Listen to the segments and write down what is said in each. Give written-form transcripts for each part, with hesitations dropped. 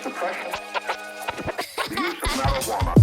suppression, the use of marijuana.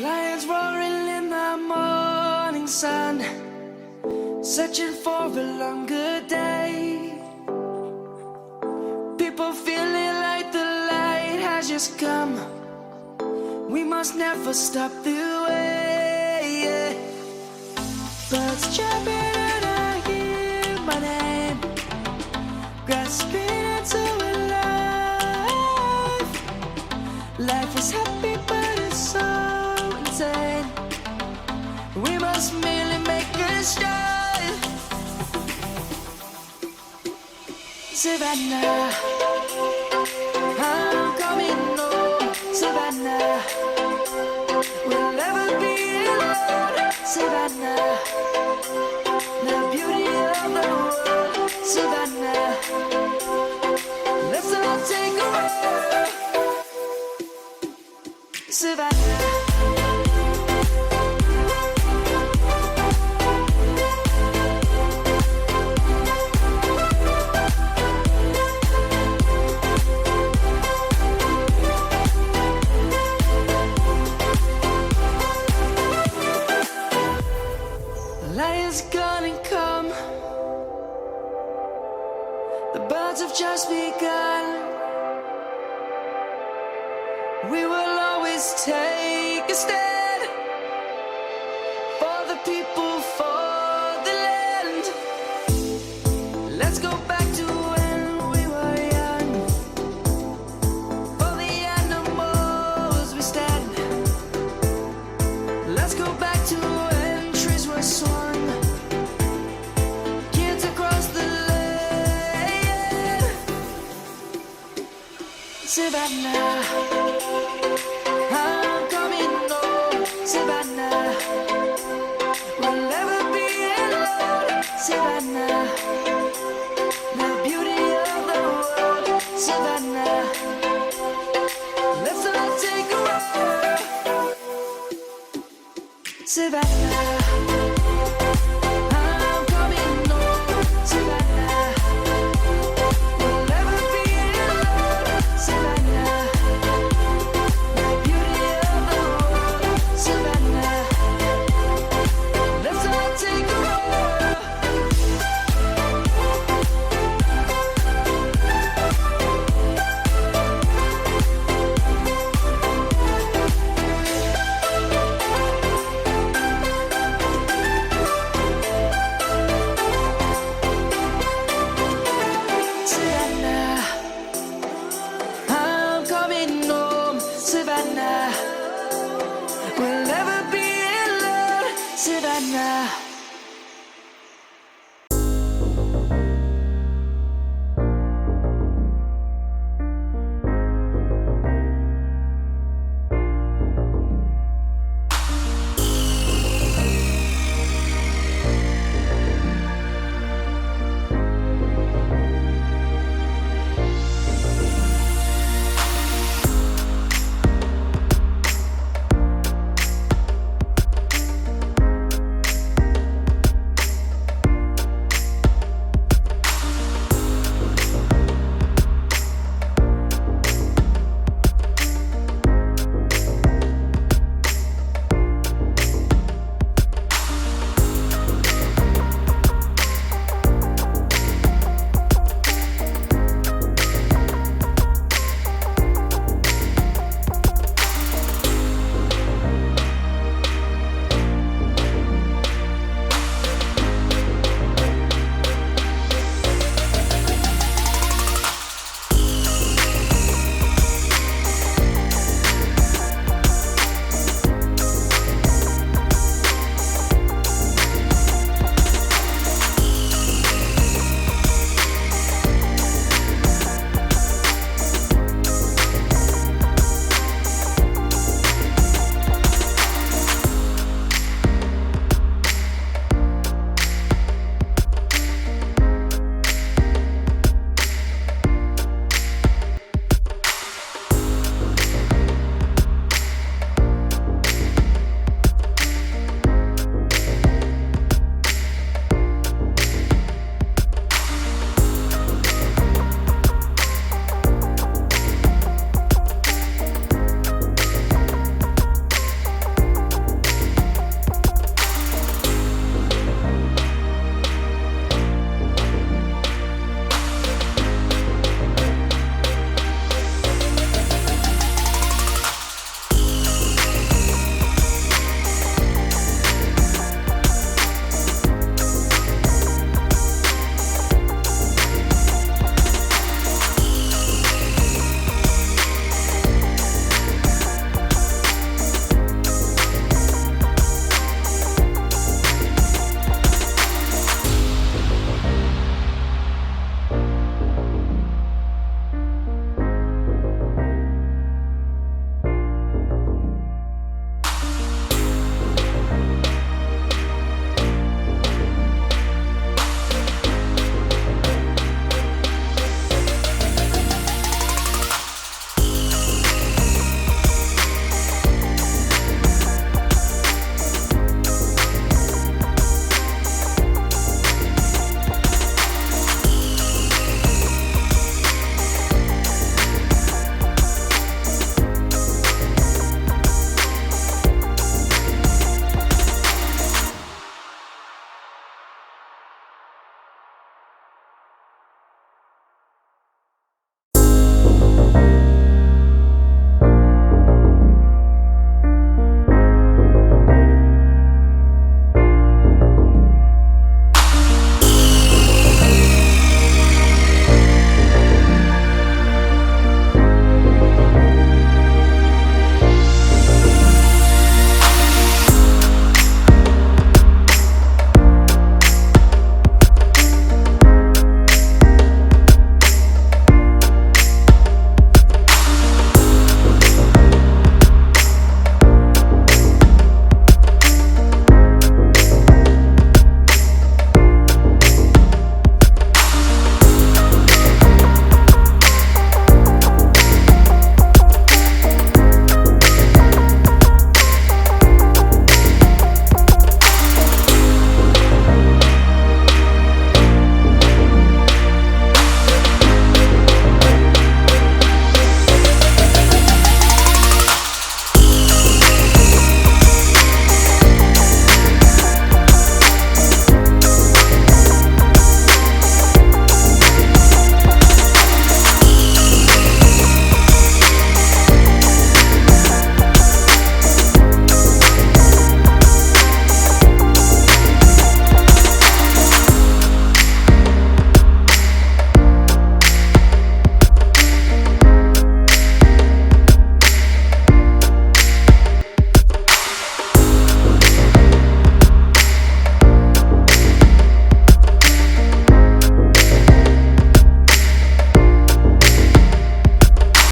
Lions roaring in the morning sun, searching for a longer day. People feeling like the light has just come. We must never stop the way. Birds chirping and I hear my name, grasping into a life. Life is happy but it's so insane. We must merely make a start. Savannah, I'm coming home. Savannah, we'll never be alone. Savannah, the beauty of the world. Savannah, let's all take a walk. Savannah. Lion's gonna come. The birds have just begun. We will always Let's take a stand for the people, for the land. Let's go back to when we were young. For the animals we stand. Let's go back to when trees were swung. Kids across the land. Savannah, I'm coming home. Savannah, we'll never be alone. Savannah, the beauty of the world. Savannah, let's all take a ride. Savannah, I'm coming home. Savannah, we'll never be alone. Savannah, the beauty of the world. Savannah, let's all take a ride. Savannah, I'm coming home. Savannah, we'll never be alone. Savannah.